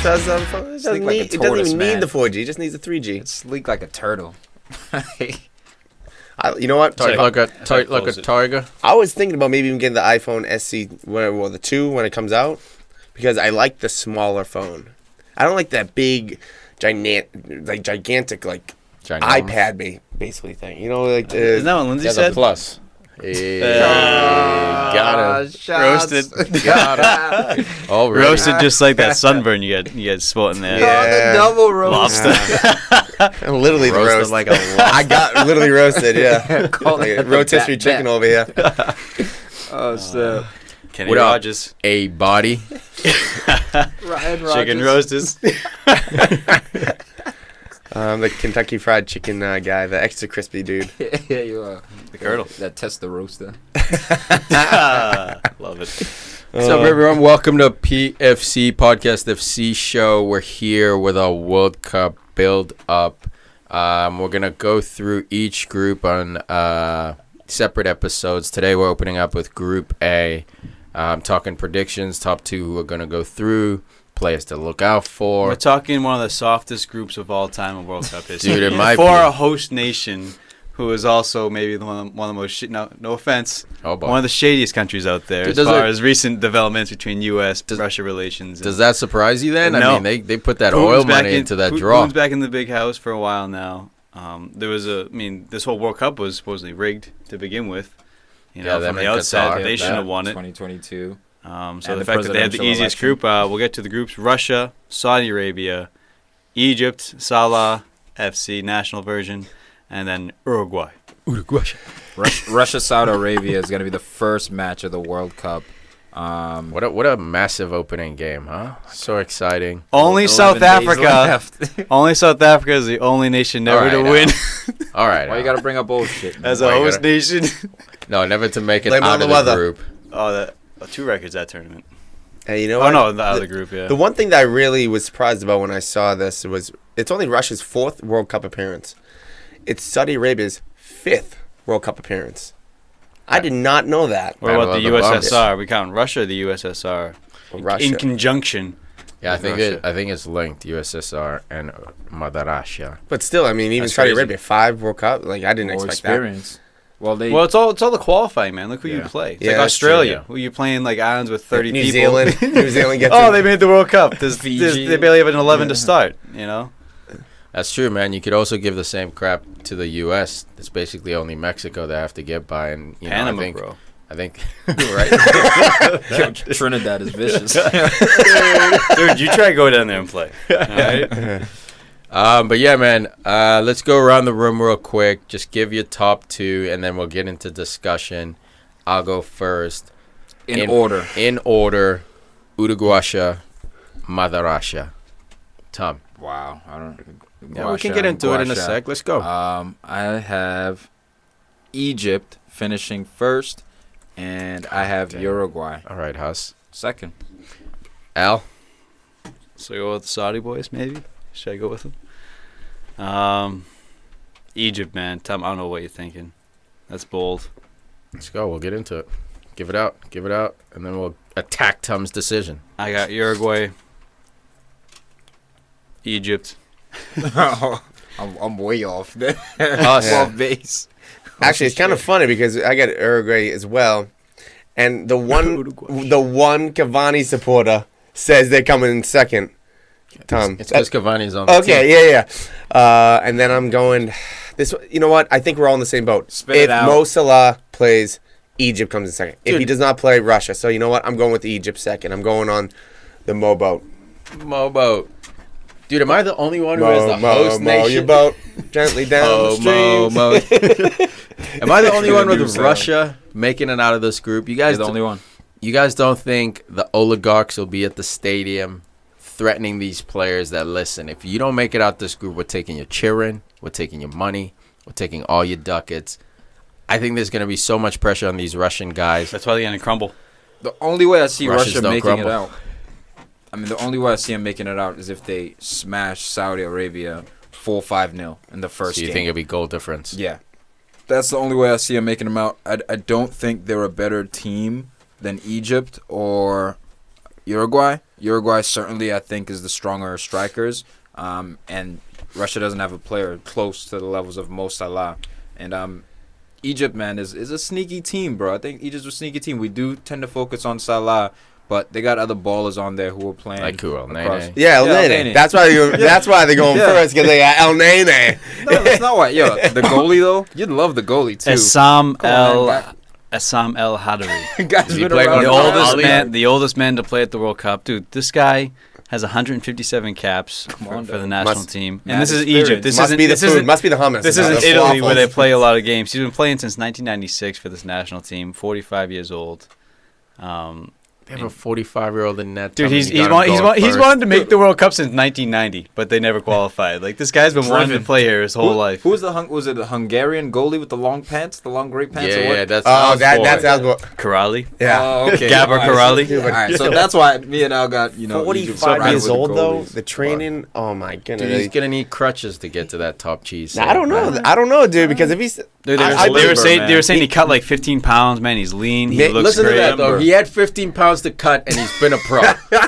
Russia's phone. It doesn't even need the 4G. It just needs the 3G. It's sleek like a turtle. You know what? Tight like a tiger. I was thinking about maybe even getting the iPhone SE, the 2 when it comes out, because I like the smaller phone. I don't like that big, gigantic iPad basically thing. You know, like isn't that what Lindsay said? The Plus. Got him. Roasted. Got him. Roasted just like that sunburn you had spotting there. Yeah. The double roast. Lobster. Literally roasted like a lobster. I got literally roasted, yeah. Like rotisserie chicken over here. Oh, snap. Kenny Rogers. A body. Ryan Rogers. Chicken roasters. The Kentucky Fried Chicken guy, the extra crispy dude. Yeah, you are. The Colonel. That test the roaster. Love it. What's up, everyone? Welcome to PFC Podcast FC show. We're here with our World Cup build-up. We're going to go through each group on separate episodes. Today, we're opening up with Group A. Talking predictions, top two we're going to go through. Players to look out for. We're talking one of the softest groups of all time in World Cup history. Dude, it might for be. a host nation who is also maybe one of the most no offense, one of the shadiest countries out there. Dude, as far as recent developments between U.S.-Russia relations. Does that surprise you then? No. I mean, they put that Putin's oil money into that draw. Putin's back in the big house for a while now. This whole World Cup was supposedly rigged to begin with. You know, from the outset, they shouldn't have won it. 2022. So the fact that they had the easiest group, we'll get to the groups: Russia, Saudi Arabia, Egypt, Salah, FC national version, and then Uruguay. Russia, Saudi Arabia is going to be the first match of the World Cup. What a massive opening game, huh? So exciting. Only South Africa. Only South Africa is the only nation never to win. All right. Why you got to bring up old shit? As a host nation. No, never to make it out of the group. Oh, two records that tournament. Hey, you know what? Oh, no, the other group, yeah. The one thing that I really was surprised about when I saw this was it's only Russia's 4th World Cup appearance. It's Saudi Arabia's 5th World Cup appearance. I did not know that. What about the USSR? We count Russia or the USSR? Russia. In conjunction. Yeah, I think it's linked, USSR and Mother Russia. But still, I mean, even That's Saudi crazy. Arabia, 5 World Cup. Like, I didn't More expect experience. that. Well, it's all the qualifying, man. Look who you play. It's like Australia, true, yeah. who you playing like islands with 30 New people. New Zealand gets they made the World Cup. Fiji. They barely have an 11 to start, you know? That's true, man. You could also give the same crap to the U.S. It's basically only Mexico that have to get by. And Panama, bro. I think right. Trinidad is vicious. Dude, you try to go down there and play. All right? But yeah, man, let's go around the room real quick. Just give your top two, and then we'll get into discussion. I'll go first. In order. In order. Uruguay, Mother Russia. Tom. Wow. Yeah, we can get into it in a sec. Let's go. I have Egypt finishing first, and I have Uruguay. All right, Huss. Second. Al. So go with the Saudi boys, maybe? Should I go with them? Egypt, man. Tom, I don't know what you're thinking. That's bold. Let's go. We'll get into it. Give it out, and then we'll attack Tom's decision. I got Uruguay, Egypt. I'm way off there. Off base. Actually, it's kind of funny because I got Uruguay as well. And the one Cavani supporter says they're coming in second. Tom. It's because Cavani's on the team. Okay, yeah. And then I'm going this. You know what? I think we're all in the same boat. If Mo Salah plays, Egypt comes in second. Dude. If he does not play, Russia. So you know what? I'm going with Egypt second. I'm going on the Mo boat. Mo boat. Dude, am I the only one who has the host nation? Mow your boat gently down the stream. Am I the only one with Russia making it out of this group? You guys, You're the only one. You guys don't think the oligarchs will be at the stadium threatening these players that, listen, if you don't make it out this group, we're taking your children, we're taking your money, we're taking all your ducats. I think there's going to be so much pressure on these Russian guys. That's why they're going to crumble. The only way I see Russians Russia making crumble. it out, the only way I see them making it out is if they smash Saudi Arabia 4-5-0 in the first game. So you think it'll be goal difference? Yeah. That's the only way I see them making them out. I don't think they're a better team than Egypt or Uruguay. Uruguay certainly, I think, is the stronger strikers. And Russia doesn't have a player close to the levels of Mo Salah. And Egypt, man, is a sneaky team, bro. I think Egypt's a sneaky team. We do tend to focus on Salah, but they got other ballers on there who are playing. Like who? El Nene? Yeah, El Nene. That's why they're going first, because they got El Nene. No, that's not why. Yo, the goalie, though, you'd love the goalie, too. Assam El Hadari. Guy's been around the oldest man to play at the World Cup. Dude, this guy has 157 caps for the national team. And this is Egypt. This must be the hummus. This isn't Italy where they play a lot of games. He's been playing since 1996 for this national team, 45 years old. They have a 45-year-old in net. Dude, he's wanted to make the World Cup since 1990, but they never qualified. Like, this guy's been wanting to play here his whole life. Who was was it a Hungarian goalie with the long pants, the long great pants? Yeah, that's that's Karali. Yeah. Oh, okay. Gabor Karali. All right, so that's why me and Al got 45 years old though. The training. Oh my goodness. Dude, he's gonna need crutches to get to that top cheese. I don't know, dude. Because if he's they were saying he cut like 15 pounds. Man, he's lean. He looks listen great. to that though. He had 15 pounds to cut, and he's been a pro.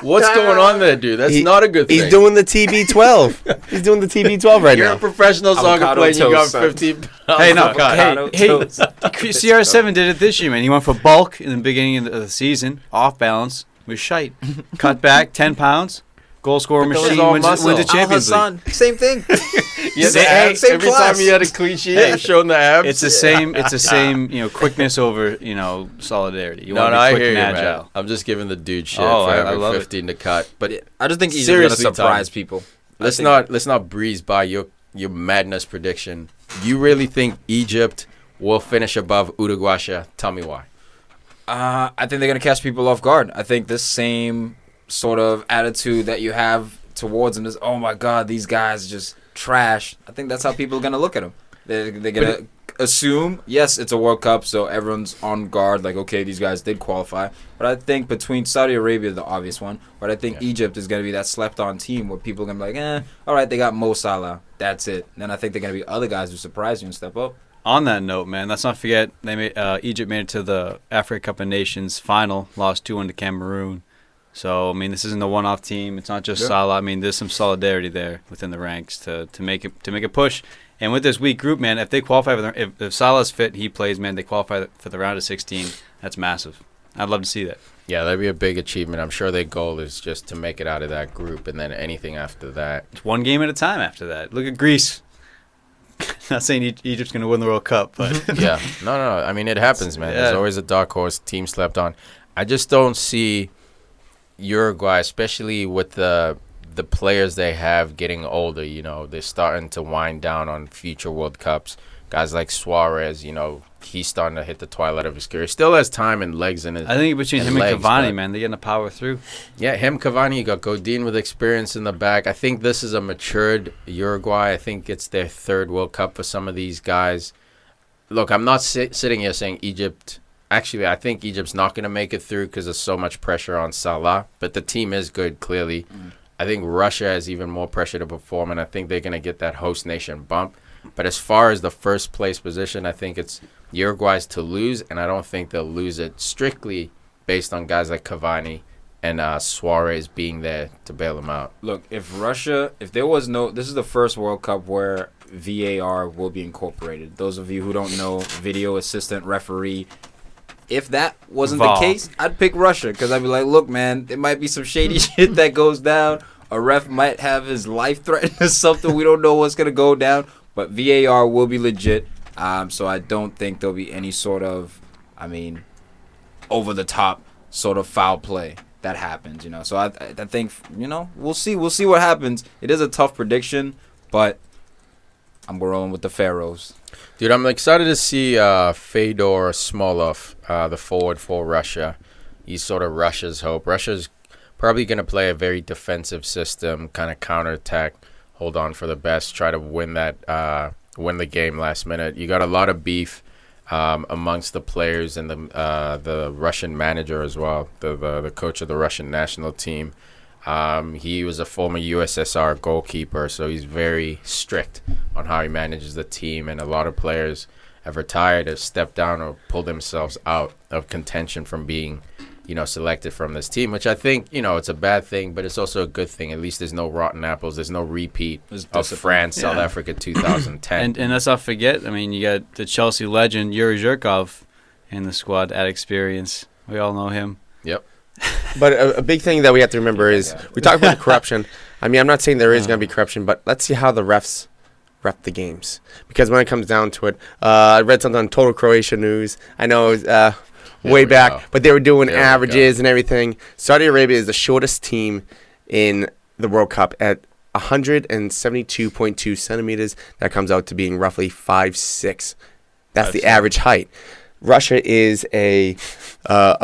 What's going on there, dude? That's not a good thing. He's doing the TB12. He's doing the TB12 right now. You're a professional soccer player. You got 15 pounds. Hey, CR7 did it this year, man. He went for bulk in the beginning of the season, off balance, was shite. Cut back 10 pounds. Goal scorer machine wins the Champions League. Same thing. Every time he had a clean sheet, he showing the abs. It's the same, quickness over, solidarity. You want to be quick and agile. Man. I'm just giving the dude shit for having 15 to cut. But I just think he's going to surprise people. Let's not breeze by your madness prediction. You really think Egypt will finish above Uruguay? Tell me why. I think they're going to catch people off guard. I think the same sort of attitude that you have towards them is, oh my God, these guys just trash. I think that's how people are going to look at them. They're going to assume, yes, it's a World Cup, so everyone's on guard, like, okay, these guys did qualify. But I think between Saudi Arabia, the obvious one, but I think Egypt is going to be that slept-on team where people are going to be like, all right, they got Mo Salah. That's it. And then I think they're going to be other guys who surprise you and step up. On that note, man, let's not forget Egypt made it to the Africa Cup of Nations final, lost 2-1 to Cameroon. So, I mean, this isn't a one-off team. It's not just Salah. I mean, there's some solidarity there within the ranks to make a push. And with this weak group, man, if they qualify if Salah's fit, he plays, man, they qualify for the round of 16. That's massive. I'd love to see that. Yeah, that'd be a big achievement. I'm sure their goal is just to make it out of that group, and then anything after that. It's one game at a time after that. Look at Greece. Not saying Egypt's going to win the World Cup, but yeah, no. I mean, it happens, man. There's always a dark horse team slept on. I just don't see Uruguay, especially with the players they have getting older. They're starting to wind down on future World Cups. Guys like Suarez, he's starting to hit the twilight of his career. Still has time and legs in it. I think between him and Cavani, man, they're getting to power through. Yeah, Cavani, you got Godin with experience in the back. I think this is a matured Uruguay. I think it's their third World Cup for some of these guys. Look, I'm not sitting here saying Egypt. Actually, I think Egypt's not going to make it through because there's so much pressure on Salah. But the team is good, clearly. I think Russia has even more pressure to perform, and I think they're going to get that host nation bump. But as far as the first place position, I think it's Uruguay's to lose, and I don't think they'll lose it strictly based on guys like Cavani and Suarez being there to bail them out. Look, this is the first World Cup where VAR will be incorporated. Those of you who don't know, video assistant referee. If that wasn't the case, I'd pick Russia because I'd be like, look, man, there might be some shady shit that goes down. A ref might have his life threatened or something. We don't know what's going to go down. But VAR will be legit. So I don't think there'll be any sort of, over-the-top sort of foul play that happens, So I think, we'll see. We'll see what happens. It is a tough prediction, but I'm rolling with the Pharaohs. Dude, I'm excited to see Fedor Smolov, the forward for Russia. He's sort of Russia's hope. Russia's probably going to play a very defensive system, kind of counterattack, hold on for the best, try to win the game last minute. You got a lot of beef amongst the players and the Russian manager as well, the coach of the Russian national team. He was a former USSR goalkeeper, so he's very strict on how he manages the team, and a lot of players have retired, have stepped down, or pulled themselves out of contention from being, selected from this team, which I think, it's a bad thing, but it's also a good thing. At least there's no rotten apples. There's no repeat of France, South Africa 2010. And let's not forget, you got the Chelsea legend Yuri Zhirkov in the squad at experience. We all know him. Yep. But a big thing that we have to remember is we talk about the corruption. I'm not saying there is going to be corruption, but let's see how the refs rep the games. Because when it comes down to it, I read something on Total Croatia News. I know it was way back, but they were doing averages and everything. Saudi Arabia is the shortest team in the World Cup at 172.2 centimeters. That comes out to being roughly 5'6". That's the average height. Russia is a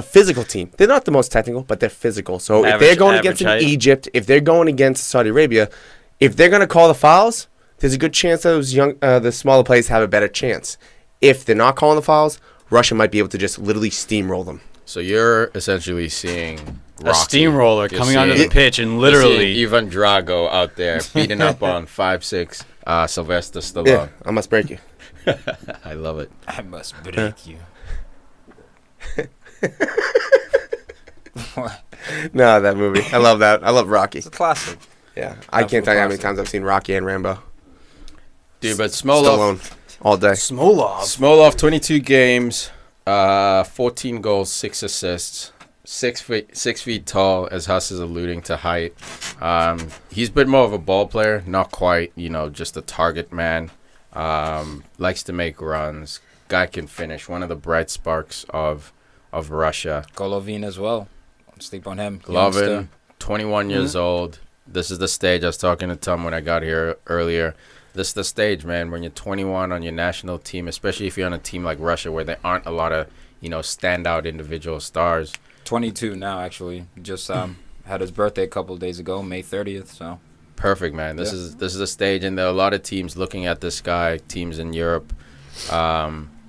physical team. They're not the most technical, but they're physical. So if they're going against Egypt, if they're going against Saudi Arabia, if they're going to call the fouls, there's a good chance those the smaller players have a better chance. If they're not calling the fouls, Russia might be able to just literally steamroll them. So you're essentially seeing Rocky, a steamroller coming onto the pitch and literally Ivan Drago out there beating up on 5'6" Sylvester Stallone. Yeah, I must break you. I love it. I must break you. What? No, that movie. I love that. I love Rocky. It's a classic. Yeah, I can't tell you how many times I've seen Rocky and Rambo. Dude, but Smolov all day. Smolov, 22 games, 14 goals, 6 assists, 6 feet tall, as Huss is alluding to height. He's a bit more of a ball player, not quite, just a target man. Likes to make runs. Guy can finish. One of the bright sparks of Russia. Golovin as well. Don't sleep on him. Golovin, 21 years old. This is the stage. I was talking to Tom when I got here earlier. This is the stage, man, when you're 21 on your national team, especially if you're on a team like Russia where there aren't a lot of, standout individual stars. 22 now, actually. Just had his birthday a couple of days ago, May 30th, so. Perfect, man. This is a stage, and there are a lot of teams looking at this guy, teams in Europe,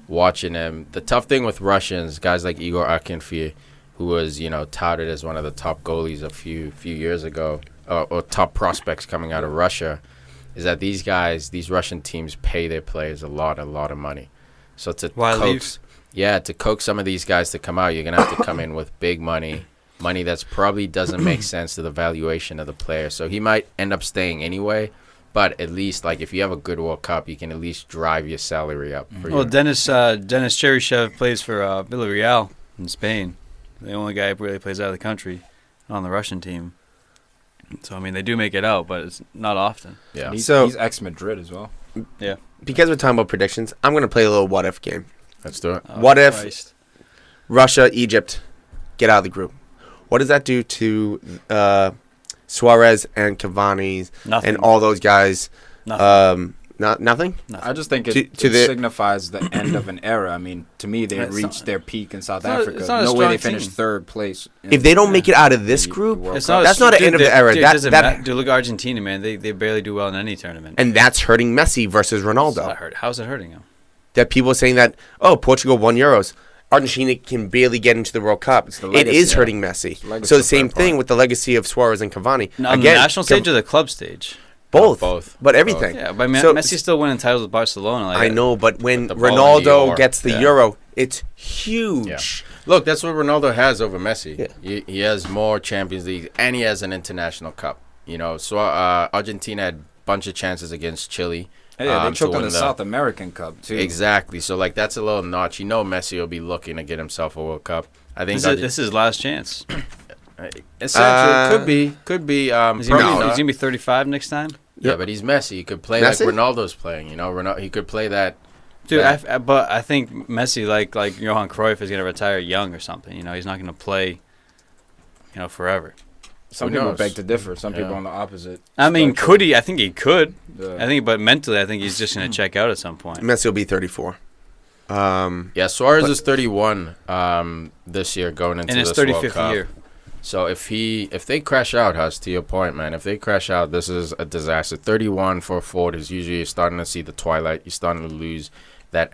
watching him. The tough thing with Russians, guys like Igor Akinfeev, who was, touted as one of the top goalies a few years ago, or top prospects coming out of Russia, is that these Russian teams pay their players a lot of money. So to coax some of these guys to come out, you're gonna have to come in with big money that's probably doesn't make sense to the valuation of the player. So he might end up staying anyway, but at least if you have a good World Cup, you can at least drive your salary up. Dennis Cheryshev plays for Villarreal in Spain. The only guy who really plays out of the country on the Russian team. So, they do make it out, but it's not often. Yeah. He's ex-Madrid as well. Yeah. Because we're talking about predictions, I'm going to play a little what-if game. Let's do it. What if Russia, Egypt get out of the group? What does that do to Suarez and Cavani and all those guys? Nothing. Nothing? I just think it signifies the end of an era. To me, they reached their peak in South Africa. No way they finished third place. If they don't make it out of this group, that's not an end of the era. Dude, look at Argentina, man. They barely do well in any tournament. And that's hurting Messi versus Ronaldo. How's it hurting him? That people are saying that, Portugal won Euros. Argentina can barely get into the World Cup. It is hurting Messi. So the same thing with the legacy of Suarez and Cavani. On the national stage or the club stage? Both. But everything. Yeah, but Messi's still winning titles with Barcelona. I know, but when Ronaldo gets the Euro, it's huge. Yeah. Look, that's what Ronaldo has over Messi. Yeah. He has more Champions League, and he has an international cup. So Argentina had a bunch of chances against Chile. Yeah, they choked on the South American Cup, too. Exactly. So, like, that's a little notch. You know Messi will be looking to get himself a World Cup. I think this is his last chance. Essentially, could be. He's going to be 35 next time? Yeah, but he's Messi. He could play like Ronaldo's playing, you know. He could play that. Dude, but I think Messi, like Johan Cruyff, is going to retire young or something. You know, he's not going to play, forever. Some people beg to differ. Some people on the opposite. I mean, could he? I think he could. Yeah. But mentally, I think he's just going to check out at some point. Messi will be 34. Suarez is 31 this year going into this World Cup. And his 35th year. So if they crash out, Huss, to your point, man, if they crash out, this is a disaster. 31 for a forward is usually you're starting to see the twilight. You're starting to lose that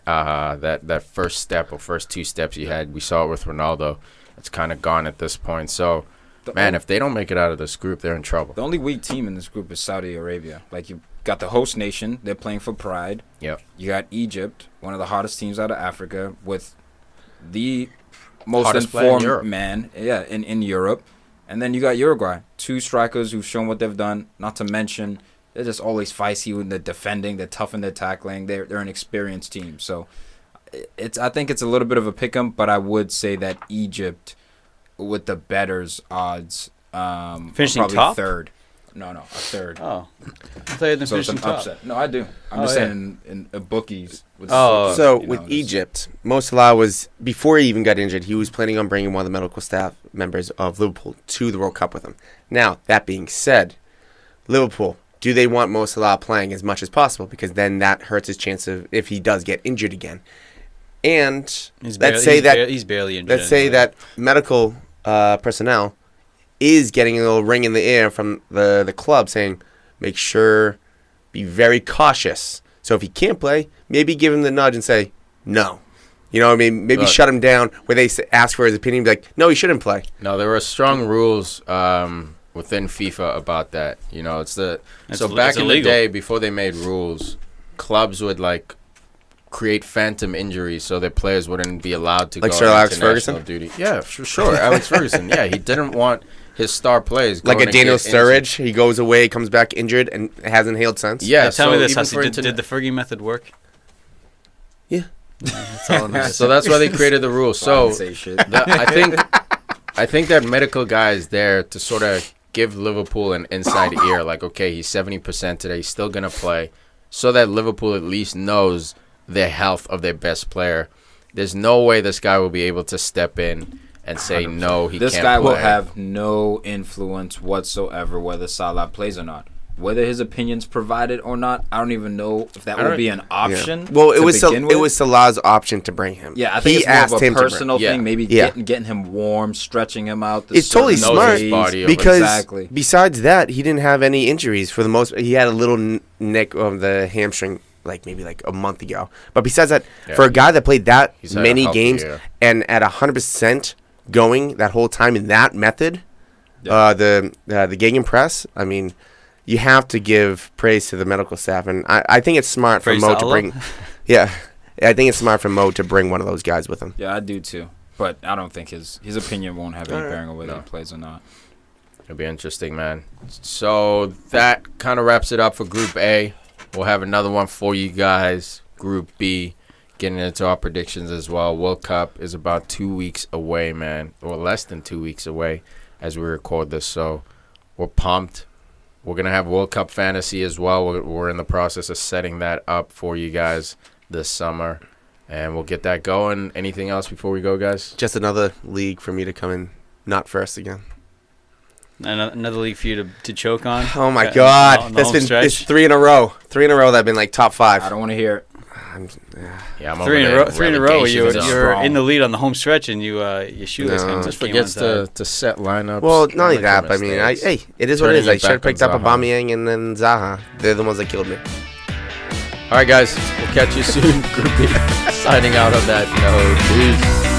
first step or first two steps you had. We saw it with Ronaldo. It's kind of gone at this point. So, if they don't make it out of this group, they're in trouble. The only weak team in this group is Saudi Arabia. Like, you got the host nation. They're playing for pride. Yep. You got Egypt, one of the hottest teams out of Africa, with the most Hottest player in informed Europe. man, in Europe. And then you got Uruguay, 2 strikers who've shown what they've done. Not to mention, they're just always feisty in the defending. They're tough in their tackling. They're an experienced team. So I think it's a little bit of a pick 'em, but I would say that Egypt, with the betters odds, Finishing probably top? third. No, a third. Oh, I thought you had them So it's finishing an top. upset. No, I do. I'm just saying in bookies. With Oh. bookies, So you with know, just- Egypt, Mo Salah was, before he even got injured, he was planning on bringing one of the medical staff members of Liverpool to the World Cup with him. Now, that being said, Liverpool, do they want Mo Salah playing as much as possible? Because then that hurts his chance of, if he does get injured again. And He's let's say that he's barely injured. let's say anyway. that medical personnel is getting a little ring in the air from the club saying, make sure, be very cautious. So if he can't play, maybe give him the nudge and say, no. You know what I mean? Maybe Look. shut him down where they ask for his opinion. Be like, no, he shouldn't play. No, there were strong rules within FIFA about that. You know, so back it's in illegal. the day, before they made rules, clubs would like create phantom injuries so their players wouldn't be allowed to Like go Sir on Alex international Ferguson? duty. Yeah, sure. Alex Ferguson. Yeah, he didn't want his star players Like going a to Daniel get injured. Sturridge, he goes away, comes back injured, and hasn't healed since. Yeah, Tell me this, even Hussey, for did the Fergie method work? Yeah. That's all I'm gonna say. So that's why they created the rules. I So didn't say shit. I think that medical guy is there to sort of give Liverpool an inside ear, like, okay, he's 70% today, he's still gonna play, so that Liverpool at least knows the health of their best player. There's no way this guy will be able to step in and say no, he This can't guy play. will have no influence whatsoever whether Salah plays or not. Whether his opinion's provided or not, I don't even know if that I will don't- be an option. Well, it to was begin with. Salah's option to bring him. Yeah, I think he it's more asked of a him to bring. personal Yeah. thing. Maybe Yeah. getting him warm, stretching him out. It's totally certain smart days. body because Exactly. besides that, he didn't have any injuries for the most. He had a little nick of the hamstring, maybe a month ago. But besides that, Yeah. for a guy that played that He's had a many healthy games year. and at 100% going that whole time in that method, Yeah. the gegenpress, I mean, you have to give praise to the medical staff, and I think it's smart for Praise Mo to to Allah? bring. Yeah, I think it's smart for Mo to bring one of those guys with him. Yeah, I do too. But I don't think his opinion won't have any Alright. bearing on whether No. he plays or not. It'll be interesting, man. So that kind of wraps it up for Group A. We'll have another one for you guys. Group B, getting into our predictions as well. World Cup is about 2 weeks away, man, or less than 2 weeks away as we record this. So we're pumped. We're going to have World Cup fantasy as well. We're in the process of setting that up for you guys this summer, and we'll get that going. Anything else before we go, guys? Just another league for me to come in not first again. Another league for you to choke on. Oh my On God, the that's home been stretch. it's 3 in a row. 3 in a row that have been top 5. I don't want to hear it. Yeah, I'm Three in over a row. there. 3 in a row. Relegation You're zone. strong. in the lead on the home stretch, and you shoeless. No. kind of Just came forgets on to set lineups. Well, not only Make that, no but I mean, mistakes. it is what it is. Turning I it should have back on picked up Zaha. Aubameyang and then Zaha. They're the ones that killed me. All right, guys. We'll catch you soon. Group B. Signing out on that note. Peace.